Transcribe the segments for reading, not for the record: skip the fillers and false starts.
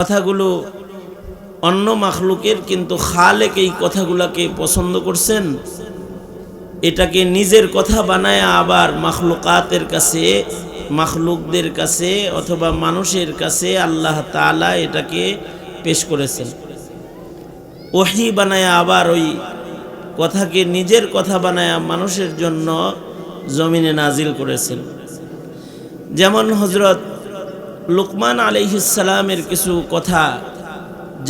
কথাগুলো অন্য মাখলুকের, কিন্তু খালেক এই কথাগুলোকে পছন্দ করছেন। এটাকে নিজের কথা বানায় আবার মাখলুকাতের কাছে, মাখলুকদের কাছে অথবা মানুষের কাছে আল্লাহ তাআলা এটাকে পেশ করেছেন। ওহী বানায় আবার ওই কথাকে নিজের কথা বানায় মানুষের জন্য জমিনে নাজিল করেছেন। যেমন হযরত লুকমান আলাইহিস সালামের কিছু কথা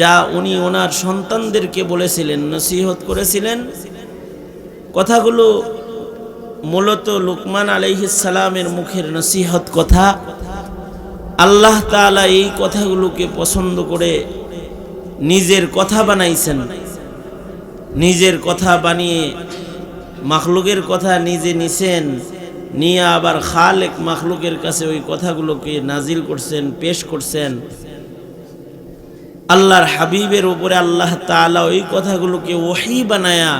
যা উনি ওনার সন্তানদেরকে বলেছিলেন, নসিহত করেছিলেন, কথাগুলো মূলত লুকমান আলাইহিস সালামের মুখের নসিহত কথা। আল্লাহ তাআলা এই কথাগুলোকে পছন্দ করে নিজের কথা বানাইছেন। নিজের কথা বানিয়ে মাখলুকের কথা নিজে নিছেন, নিয়ে আবার খালেক মাখলুকের কাছে ওই কথাগুলোকে নাজিল করছেন, পেশ করছেন। আল্লাহর হাবিবের উপরে আল্লাহ তাআলা ওই কথাগুলোকে ওহী বানায়া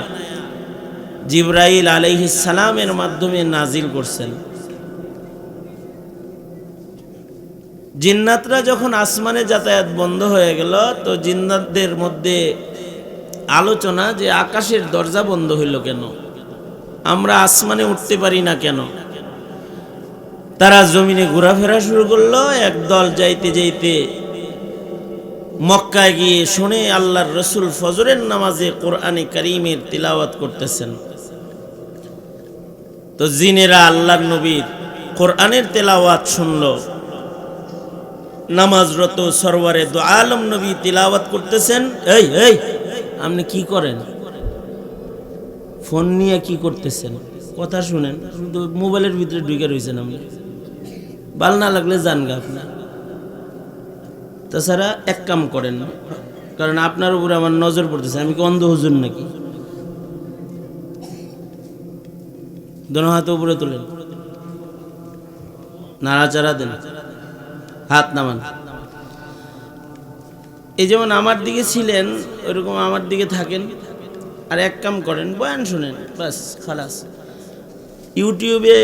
জিবরাইল আলাইহিস সালামের মাধ্যমে নাজিল করছেন। জিন্নাতরা যখন আসমানে যাতায়াত বন্ধ হয়ে গেল, তো জিন্নাতদের মধ্যে আলোচনা যে আকাশের দরজা বন্ধ হইল কেন, আমরা আসমানে উঠতে পারি না কেন। তারা জমিনে ঘোরাফেরা শুরু করলো। একদল যাইতে যাইতে মক্কায় গিয়ে শুনে আল্লাহর রসুল ফজরের নামাজে কোরআনে কারীমের তিলাওয়াত করতেছেন। তো জিনেরা আল্লাহর নবীর কোরআনের তেলাওয়াত শুনল। নামাজরত সরওয়ারে দু আলম নবী তিলাওয়াত করতেছেন। এই এই আপনি কি করেন? ফোন নিয়ে কি করতেছেন? কথা শুনেন, শুধু মোবাইলের ভিতরে ঢুকে রয়েছেন। আপনি ভাল না লাগলে যান গা আপনার। তাছাড়া এক কাম করেন, কারণ আপনার উপরে আমার নজর পড়তেছে। আমি কি অন্ধ হুজুর নাকি? দোনো হাত উপরে তোলেন, নাড়াচাড়া দেন, হাত নামান। এই যেমন আমার দিকে ছিলেন, ওইরকম আমার দিকে থাকেন। আর এক কাম করেন, বয়ান শুনেন, বাস খালাস। ইউটিউবে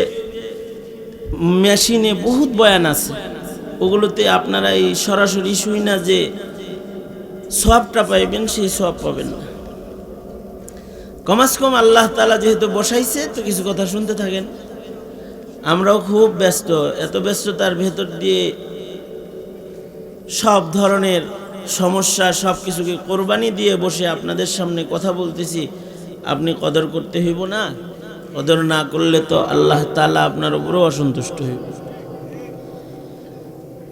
মেশিনে বহুত বয়ান আছে, ওগুলোতে আপনারা এই সরাসরি শুই না যে সওয়াবটা পাইবেন, সেই সওয়াব পাবেন না। কমাস কম আল্লাহ তাআলা যেহেতু বসাইছে, তো কিছু কথা শুনতে থাকেন। আমরাও খুব ব্যস্ত, এত ব্যস্ততার ভেতর দিয়ে সব ধরনের সমস্যা সব কিছুকে কোরবানি দিয়ে বসে আপনাদের সামনে কথা বলতেছি। আপনি কদর করতে হইব না? কদর না করলে তো আল্লাহ তাআলা আপনার উপরেও অসন্তুষ্ট হইব।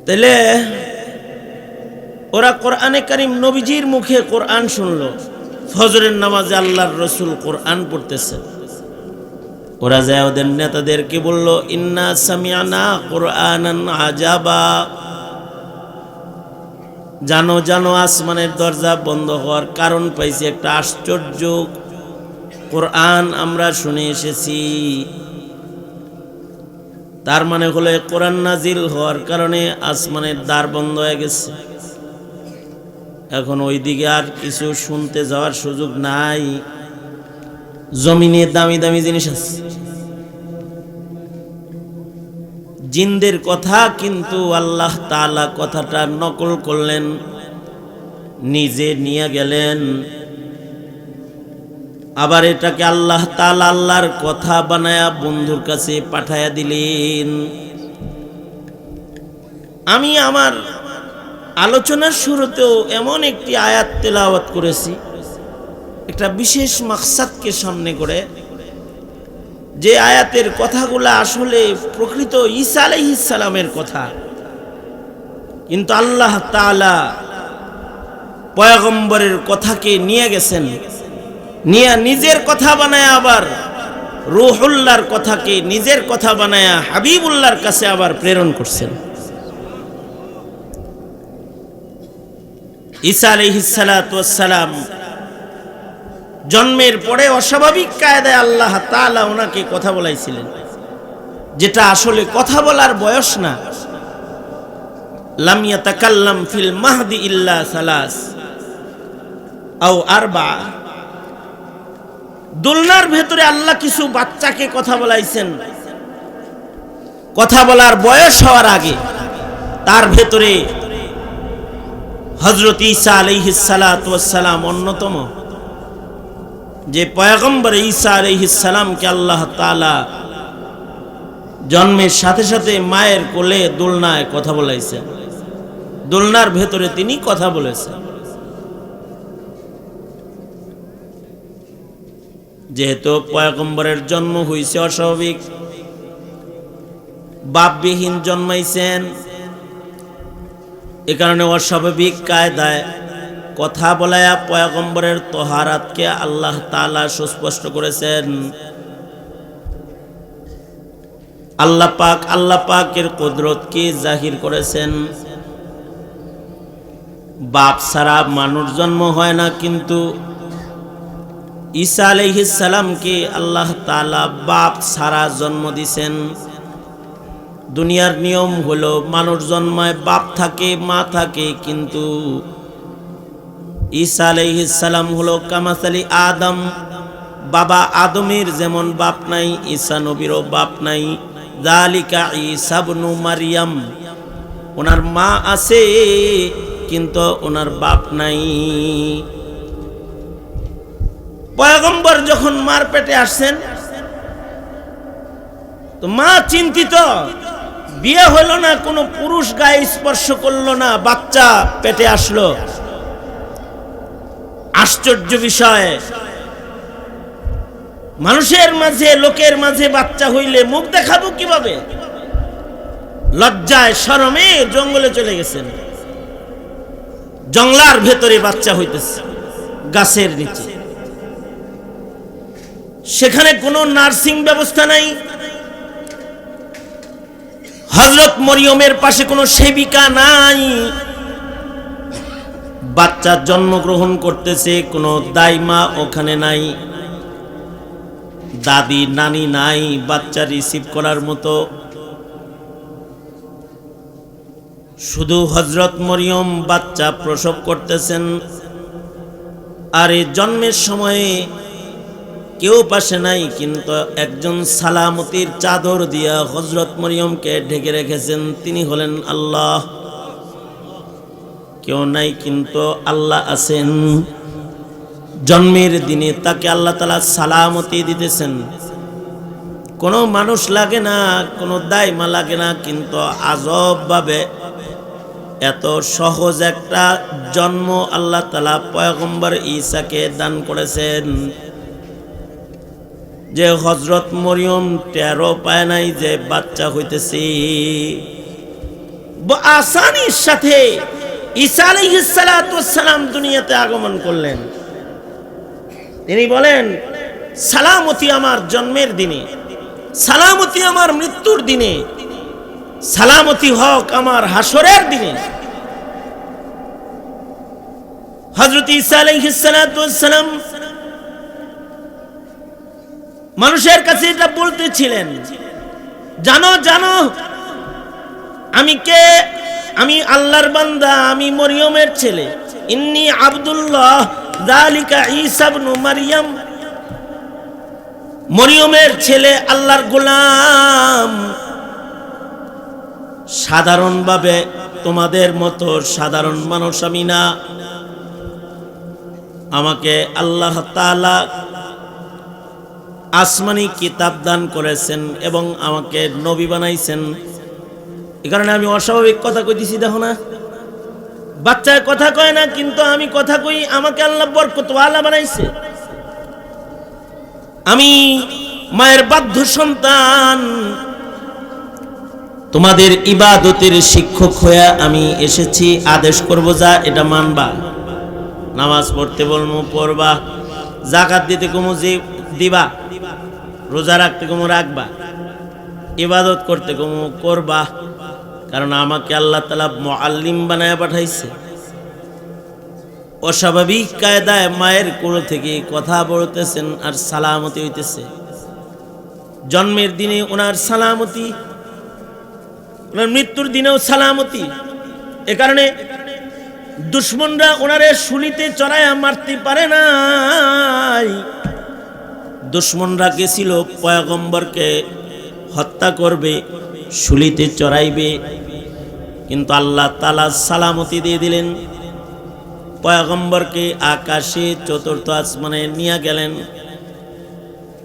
তাহলে ওরা কোরআনে কারীম নবীজির মুখে কোরআন শুনলো। ফজরের নামাজে আল্লাহর রসুল কোরআন পড়তেছেন। ওরা যায় ওদের নেতাদেরকে বলল, ইন্না সামিআনা কুরআনান আজাবা। জানো জানো, আসমানের দরজা বন্ধ হওয়ার কারণ পাইছি, একটা আশ্চর্য কোরআন আমরা শুনে এসেছি। তার মানে হলো কোরআন নাজিল হওয়ার কারণে আসমানের দ্বার বন্ধ হয়ে গেছে। এখন ওই দিকে আর কিছু শুনতে যাওয়ার সুযোগ নাই। জমিনে দামি দামি জিনিস আছে, জিনদের কথা, কিন্তু আল্লাহ তাআলা কথাটা নকল করলেন, নিজে নিয়ে গেলেন। আবার এটাকে আল্লাহ তাআলা আল্লাহর কথা বানায়া বন্ধুর কাছে পাঠায়া দিলেন। আমি আমার আলোচনার শুরুতেও এমন একটি আয়াত তেলাওয়াত করেছি, একটা বিশেষ মাকসাদকে সামনে করে, যে আয়াতের কথাগুলো আসলে প্রকৃত ঈসা আলাইহিস সালামের কথা, কিন্তু আল্লাহ তাআলা পয়গম্বরের কথাকে নিয়ে গেছেন, নিয়ে নিজের কথা বানায় আবার রূহুল্লাহর কথাকে নিজের কথা বানায় হাবিবুল্লাহর কাছে আবার প্রেরণ করছেন। ঈসা আলাইহিস সালাতু ওয়াস সালাম জন্মের পরে অস্বাভাবিক কায়দায় আল্লাহ তাআলা ওনাকে কথা বলাইছিলেন, যেটা আসলে কথা বলার বয়স না। লাম ইয়াতাকাল্লাম ফিল মাহদি ইল্লা সালাস আও আরবা। দুলনার ভেতরে আল্লাহ কিছু বাচ্চাকে কথা বলাইছেন, কথা বলার বয়স হওয়ার আগে। তার ভেতরে হযরত ঈসা আলাইহিস সালাতু ওয়াস সালাম অন্যতম যে পয়গম্বর ঈসা আলাইহিস সালামকে আল্লাহ তাআলা জন্মের সাথে সাথে মায়ের কোলে দোলনায় কথা বলাইছেন, দোলনার ভেতরে তিনি কথা বলেছেন। যেহেতু পয়গম্বরের জন্ম হয়েছে অস্বাভাবিক, বাপবিহীন জন্মাইছেন, এ কারণে অস্বাভাবিক কায়দায় কথা বলায়া পয়গম্বরের তহারাতকে আল্লাহ তাআলা সুস্পষ্ট করেছেন। আল্লাহ পাকের কুদরতকে জাহির করেছেন। বাপ ছাড়া মানুষ জন্ম হয় না, কিন্তু ঈসা আলাইহিস সালামকে আল্লাহ তাআলা বাপ ছাড়া জন্ম দিয়েছেন। দুনিয়ার নিয়ম হলো মানুষ জন্মায় বাপ থাকে মা থাকে, কিন্তু ঈসা আলাইহিস সালাম হলো কামাসালি আদম, বাবা আদমের যেমন বাপ নাই ঈসা নবীরও বাপ নাই। যালিকা ঈসা ইবনু মারইয়াম, ওনার মা আছে কিন্তু ওনার বাপ নাই। পয়গম্বর যখন মার পেটে আসছেন তো মা চিন্তিত, বিয়ে হলো না, কোনো পুরুষ গায়ে স্পর্শ করলো না, বাচ্চা পেটে আসলো। আশ্চর্য বিষয়, মানুষের মাঝে লোকের মাঝে বাচ্চা হইলে মুখ দেখাবো কিভাবে? লজ্জায় শরমে জঙ্গলে চলে গেছেন। জঙ্গলার ভেতরে বাচ্চা হইতেছে গাছের নিচে, সেখানে কোনো নার্সিং ব্যবস্থা নাই। হযরত মরিয়মের পাশে কোনো সেবিকা নাই। বাচ্চা জন্মগ্রহণ করতেছে, কোনো দাইমা ওখানে নাই, দাদি নানি নাই বাচ্চা রিসিভ করার মতো। শুধু হযরত মরিয়ম বাচ্চা প্রসব করতেছেন। আর এই জন্মের সময়ে কেউ পাশে নাই, কিন্তু একজন সালামতির চাদর দিয়া হযরত মরিয়মকে ঢেকে রেখেছেন, তিনি হলেন আল্লাহ। কেউ নাই কিন্তু আল্লাহ আছেন। জন্মের দিনে তাকে আল্লাহ তাআলা সালামতি দিতেছেন। কোনো মানুষ লাগে না, কোনো দাইমা লাগে না, কিন্তু আজব ভাবে এত সহজ একটা জন্ম আল্লাহ তাআলা পয়গম্বর ঈসাকে দান করেছেন যে হযরত মরিয়ম টেরও পায় নাই যে বাচ্চা হইতেছে। আসানির সাথে ঈসা আলাইহিস সালাতু ওয়াস সালাম দুনিয়াতে আগমন করলেন। তিনি বলেন, সালামতি আমার জন্মের দিনে, সালামতি আমার মৃত্যুর দিনে, সালামতি হক আমার হাসরের দিনে। হযরত ঈসা আলাইহিস সালাতু ওয়াস সালাম মানুষের কাছে এটা বলতেছিলেন, জানো জানো আমি কে? আমি আল্লাহর বান্দা, আমি মরিয়মের ছেলে। ইন্নী আব্দুল্লাহ যালিকা ঈসা ইবনু মারইয়াম, মরিয়মের ছেলে, আল্লাহর গোলাম। সাধারণভাবে তোমাদের মতো সাধারণ মানুষ আমি না। আমাকে আল্লাহ তাআলা আসমানি কিতাব দান করেছেন এবং আমাকে নবী বানাইছেন। এই কারণে আমি অস্বাভাবিক কথা কইতেছি। দেখো না, বাচ্চায় কথা কয় না, কিন্তু আমি কথা কই। আমাকে আল্লাহ বরকতওয়ালা বানাইছে। আমি মায়ের বাধ্য সন্তান। তোমাদের ইবাদতের শিক্ষক হয়ে আমি এসেছি, আদেশ করব যা এটা মানবা। নামাজ পড়তে বলবো পড়বা, যাকাত দিতে কমু যে দিবা, রোজা রাখতে কমু রাখবা, ইবাদত করতে কমু করবা। কারণ আমাকে আল্লাহ তাআলা মুআল্লিম বানায় পাঠাইছে। অস্বাভাবিক কায়দায় মায়ের কোল থেকে কথা বলতেছেন আর সালামতি হইতেছে। জন্মের দিনে ওনার সালামতি, ওনার মৃত্যুর দিনেও সালামতি। এ কারণে দুশমনরা ওনারে শুলিতে চড়াইয়া মারতে পারে নাই। দুশমনরা গেছিল পয়গম্বরকে হত্যা করবে, শুলিতে চড়াইবে, কিন্তু আল্লাহ তাআলা সালামতি দিয়ে দিলেন। পয়গম্বরকে আকাশে চতুর্থ আসমানে নিয়ে গেলেন।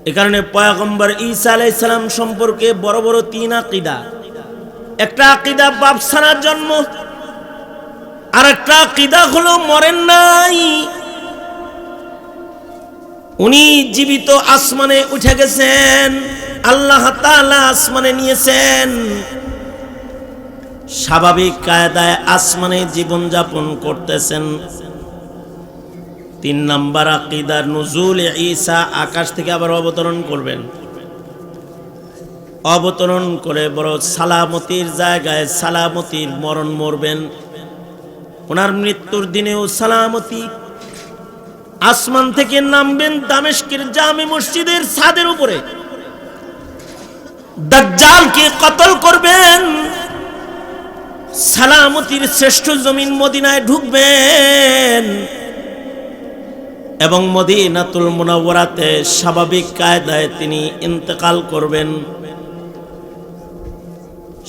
এ কারণে পয়গম্বর ঈসা আলাইহিস সালাম সম্পর্কে বড় বড় তিন আকীদা। একটা আকীদা বাপ ছাড়া জন্ম, আর একটা আকীদা হলো মরেন নাই, উনি জীবিত, আসমানে উঠে গেছেন, আল্লাহ তাআলা আসমানে নিয়েছেন, স্বাভাবিক কায়দায় আসমানে জীবন যাপন করতেছেন। 3 নাম্বার আকীদা নুজুল ঈসা, আকাশ থেকে আবার অবতরণ করবেন, অবতরণ করে বড় সালামতির জায়গায় সালামতির মরণ মরবেন। ওনার মৃত্যুর দিনেও সালামতি, আসমান থেকে নামবেন দামেস্কের জামে মসজিদের ছাদের উপরে, দাজ্জালকে কতল করবেন, সালামতির শ্রেষ্ঠ জমিন মদিনায় ঢুকবেন এবং মদিনাতুল মুনাওয়ারাতে স্বাভাবিক কায়দায় তিনি ইন্তেকাল করবেন।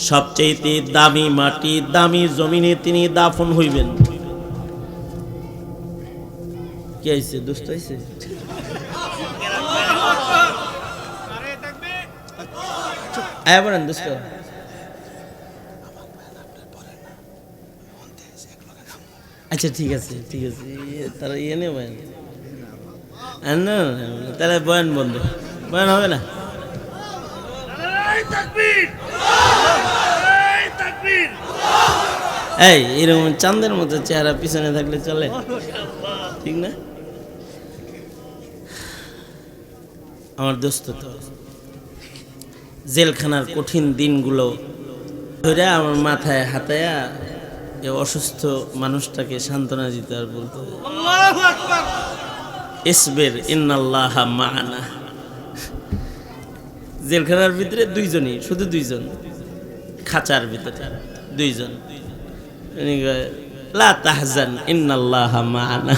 সবচেয়ে দামি মাটি, দামি জমিনে তিনি দাফন হইবেন। কি হইছে, দুষ্ট হইছে? আয়াবরেন দুষ্ট। আচ্ছা ঠিক আছে, ঠিক আছে, তারা ইয়ে নেই বয়ান, না তাহলে বয়ান বন্ধ, বয়ান হবে না। এই এরকম চাঁদের মতো চেহারা পিছনে থাকলে চলে, ঠিক না? আমার দোস্ত তো জেলখানার কঠিন দিনগুলো ধরে আমার মাথায় হাতায়া এই অসুস্থ মানুষটাকে সান্ত্বনা দিতে আর বলতে, ইসবির ইন্নাল্লাহা মা'ানা। জেলখানার ভিতরে দুইজনই, শুধু দুইজন, খাঁচার ভিতরে দুইজন, লা তাহজান ইন্নাল্লাহা মা'ানা।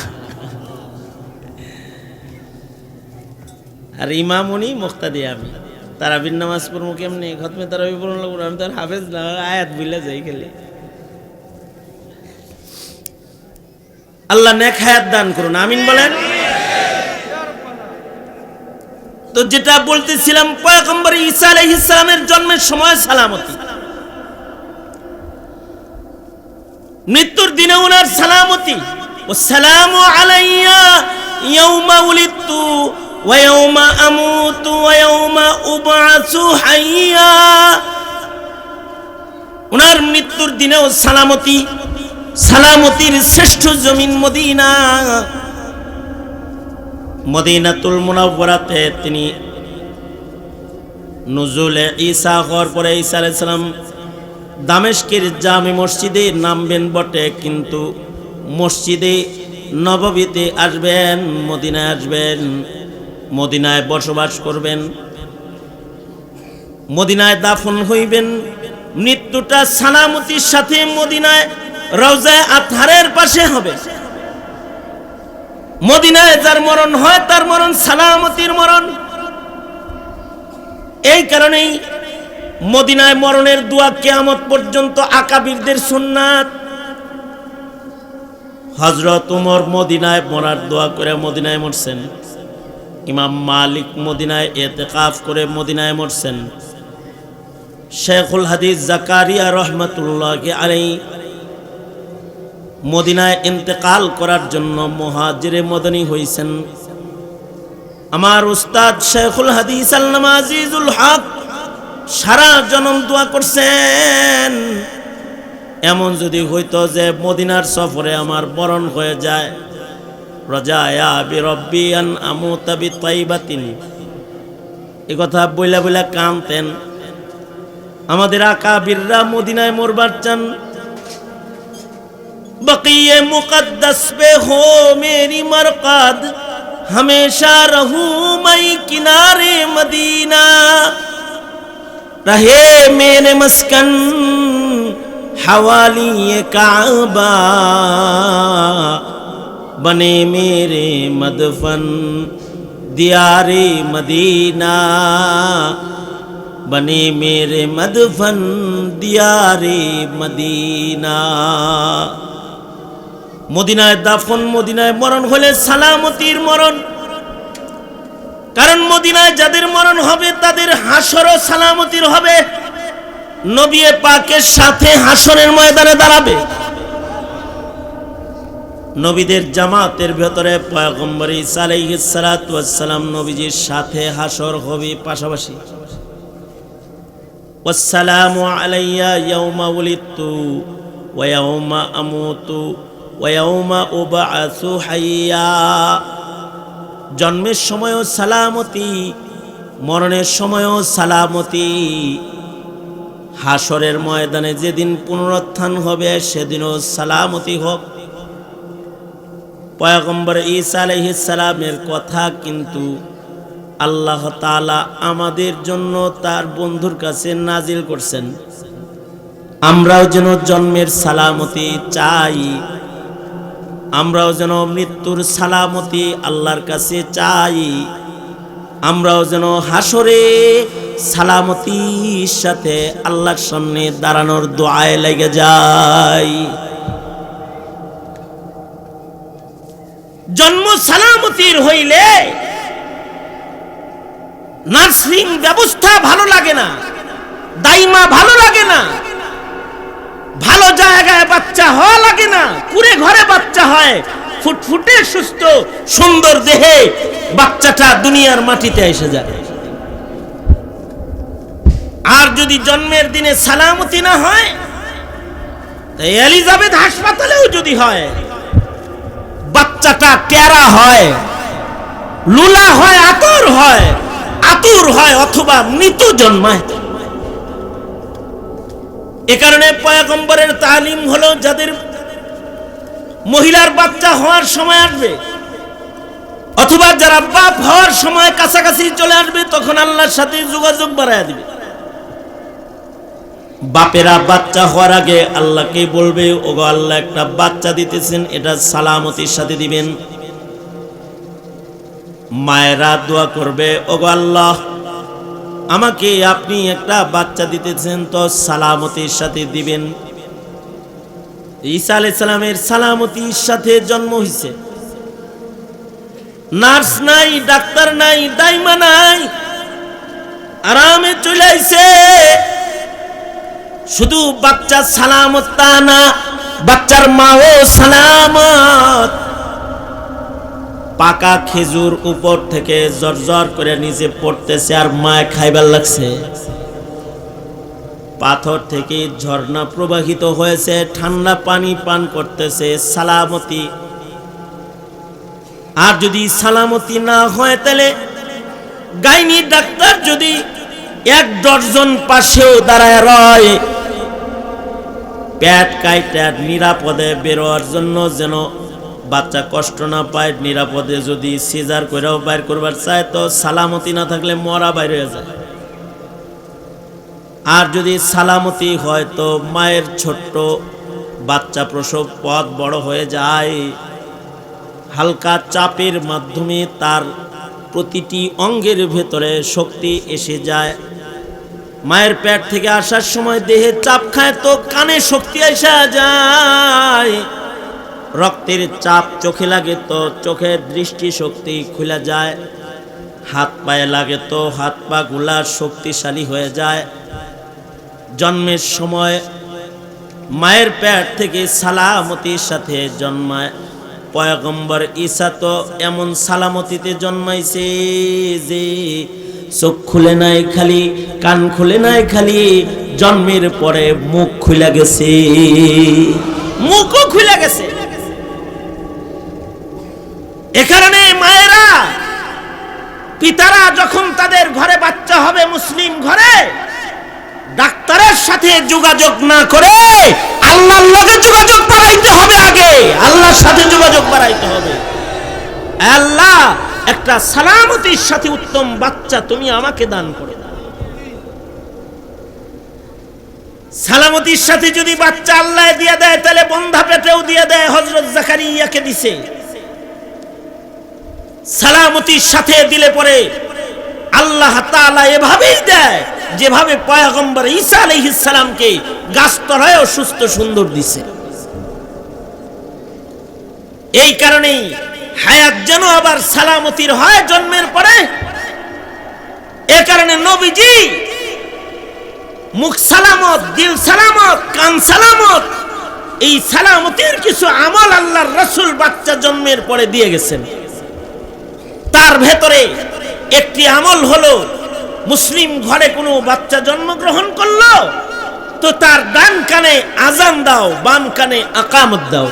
আর ইমাম উনি, মুক্তাদি আমি। তারাবির নামাজ পড়বো কেমনি, খতমে তারাবি পড়ুন লাগবো, আমি তো আর হাফেজ না, আয়াত বুইলা যাই খেলে। আল্লাহ নেক হায়াত দান করুন, আমিন বলেন। তো যেটা বলতেছিলাম, পয়গম্বর ঈসা আলাইহিস সালামের জন্মের সময় সালামতি, মৃত্যুর দিনে ওনার সালামতি। ওয়াসসালামু আলাইয়া ইয়াউমা উলিদতু ওয়া ইয়াউমা আমুতু ওয়া ইয়াউমা উবআসু হাইয়া। ওনার মৃত্যুর দিনেও সালামতি, সালামতির শ্রেষ্ঠ জমিন মদিনা, মদিনাতুল মুনাওয়ারাতে তিনি নুজুলে ঈসা হওয়ার পরে ঈসা আলাইহিস সালাম দামেস্কের জামে মসজিদে নামবেন বটে, কিন্তু মসজিদে নববীতে আসবেন, মদিনায় আসবেন, মদিনায় বসবাস করবেন, মদিনায় দাফন হইবেন। মৃত্যুটা সালামতির সাথে মদিনায় রওজায়ে আতহারের পাশে হবে। মদিনায় যার মরণ হয় তার মরণ সালামতির মরণ। এই কারণেই মদিনায় মরণের দোয়া কিয়ামত পর্যন্ত আকাবিরদের সুন্নাত। হযরত ওমর মদিনায় মরার দোয়া করে মদিনায় মরছেন, ইমাম মালিক মদিনায় ইতিকাফ করে মদিনায় মরছেন, শেখুল হাদিস জাকারিয়া রহমাতুল্লাহি আলাইহি মদিনায় ইন্তেকাল করার জন্য মুহাজিরে মদনী হইছেন। আমার উস্তাদ শেখুল হাদিস আল্লামা আজিজুল হক সারা জনম দোয়া করছেন, এমন যদি হইতো যে মদিনার সফরে আমার মরণ হয়ে যায়, রাজায়া বিরব্বি আন আমুতা বিতাইবাতিন, এই কথা বইলা বইলা কানতেন। আমাদের আকাবিররা মদিনায় মরবার চান। बक़िए मुक़द्दस पे हो मेरी मरक़द, हमेशा रहूं मैं किनारे मदीना, रहे मेरे मस्कन हवाली काबा, बने मेरे मदफन दियारे मदीना, बने मेरे मदफन दियारे मदीना। মদিনায় দাফন, মদিনায় মরণ হলে সালামতির মরণ। কারণ মদিনায় যাদের মরণ হবে তাদের হাসরও সালামতির হবে। নবী পাকের সাথে হাসরের ময়দানে দাঁড়াবে। নবীদের জামাতের ভেতরে পয়গম্বর ঈসা আলাইহিস সালাতু ওয়াস সালাম নবীজির সাথে হাসর হবে পাশাপাশি। ওয়াসসালামু আলাইয়া ইয়াউমা উলিদতু ওয়া ইয়াউমা আমুতু ওয়া ইয়াউমা উবআসু হাইয়া। জন্মের সময়ও সালামতি, মরণের সময়ও সালামতি, হাসরের ময়দানে যেদিন পুনরুত্থান হবে সেদিনও সালামতি হোক। পয়গম্বর ঈসা আলাইহিস সালামের কথা কিন্তু আল্লাহ তাআলা আমাদের জন্য তার বন্ধুর কাছে নাজিল করছেন। আমরাও যেন জন্মের সালামতি চাই, আমরাও যেন মৃত্যুর সালামতি আল্লাহর কাছে চাই, আমরাও যেন হাসরে সালামতির সাথে আল্লাহর সামনে দাঁড়ানোর দোয়ায় লেগে যাই। জন্ম সালামতির হইলে নার্সিং ব্যবস্থা ভালো লাগে না, দাইমা ভালো লাগে না, ভালো জায়গায় বাচ্চা হওয়া লাগে না, কুড়ে ঘরে বাচ্চা হয়, ফুটফুটে সুস্থ সুন্দর দেহে বাচ্চাটা দুনিয়ার মাটিতে এসে যায়। আর যদি জন্মের দিনে সালামতি না হয়, এলিজাবেথ হাসপাতালেও যদি হয়, বাচ্চাটা টেরা হয়, লুলা হয়, আতুর হয় অথবা মৃত জন্মায়। এ কারণে পয়গম্বরের তালিম হলো যাদের মহিলার বাচ্চা হওয়ার সময় আসবে অথবা যারা বাপ হওয়ার সময় কাছাকাছি চলে আসবে তখন আল্লাহর সাথে যোগাযোগ বাড়ায় দিবে। বাপেরা বাচ্চা হওয়ার আগে আল্লাহকে বলবে, ওগো আল্লাহ একটা বাচ্চা দিতেছেন, এটা সালামতির সাথে দিবেন। মায়েরা দোয়া করবে, ওগো আল্লাহ আমাকে আপনি একটা বাচ্চা দিতেছেন তো সালামতির সাথে দিবেন। ঈসা আলাইহিস সালামের সালামতির সাথে জন্ম হইছে। নার্স নাই, ডাক্তার নাই, দাইমা নাই, আরামে চলে আইছে। শুধু বাচ্চা সালামত তা না, বাচ্চার মাও সালামত। পাকা খেজুর উপর থেকে জর্জর করে নিচে পড়তেছে আর মায় খাইবার লাগছে। পাথর থেকে ঝর্ণা প্রবাহিত হয়েছে, ঠান্ডা পানি পান করতেছে, সালামতি। আর যদি সালামতি না হয় তাহলে গাইনি ডাক্তার যদি 1 ডজন পাশেও দাঁড়ায় রয়, পেট কাইটা নিরাপদে বেরোয়ার জন্য, যেন বাচ্চা কষ্ট না পায়, নিরাপদে যদি সিজার করেও বাইর করবার চায় তো সালামতি না থাকলে মরা বাইর হয়ে যায়। আর যদি সালামতি হয় তো মায়ের ছোট্ট বাচ্চা প্রসব পথ বড় হয়ে যায়। হালকা চাপের মাধ্যমে তার প্রতিটি অঙ্গের ভেতরে শক্তি এসে যায়। মায়ের পেট থেকে আসার সময় দেহে চাপ খায় তো কানে শক্তি এসে যায়। রক্তের চাপ চোখে লাগে তো চোখের দৃষ্টি শক্তি খুলে যায়। হাত পায়ে লাগে তো হাত পা গুলা শক্তিশালী হয়ে যায়। জন্মের সময় মায়ের পেট থেকে সালামতির সাথে জন্মায়। পয়গম্বর ঈসা তো এমন সালামতিতে জন্মাইছে যে চোখ খুলে নাই খালি, কান খুলে নাই খালি, জন্মের পরে মুখ খুলে গেছে, মুখও খুলে গেছে। এ কারণে মায়েরা, পিতারা যখন তাদের ঘরে বাচ্চা হবে মুসলিম ঘরে, ডাক্তারের সাথে যোগাযোগ না করে আল্লাহর লগে যোগাযোগ বাড়াইতে হবে। আগে আল্লাহর সাথে যোগাযোগ বাড়াইতে হবে। আল্লাহ একটা সালামতির সাথে উত্তম বাচ্চা তুমি আমাকে দান করে দাও। সালামতির সাথে যদি বাচ্চা আল্লাহ দিয়ে দেয় তাহলে বন্ধা পেটেও দিয়ে দেয়। হযরত জাকারিয়াকে দিছে। সালামতির সাথে দিলে পরে আল্লাহ তাআলা এভাবেই দেয় যেভাবে পয়গম্বর ঈসা আলাইহিস সালামকে গাছতলায়ও সুস্থ সুন্দর দিছে। এই কারণেই হায়াত যেন আবার সালামতির হয় জন্মের পরে। এ কারণে নবীজি মুখ সালামত, দিল সালামত, কান সালামত, এই সালামতির কিছু আমল আল্লাহর রাসূল বাচ্চা জন্মের পরে দিয়ে গেছেন। তার ভেতরে একটি আমল হলো, মুসলিম ঘরে কোনো বাচ্চা জন্মগ্রহণ করলো তো তার ডান কানে আজান দাও, বাম কানে আকামত দাও।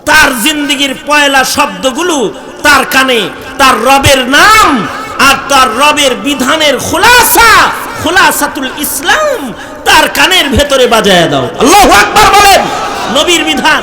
তার জিন্দেগির পয়লা শব্দগুলো তার কানে তার রবের নাম আর তার রবের বিধানের খুলাসাতুল ইসলাম তার কানের ভেতরে বাজায় দাও। আল্লাহু আকবার বলেন। নবীর বিধান।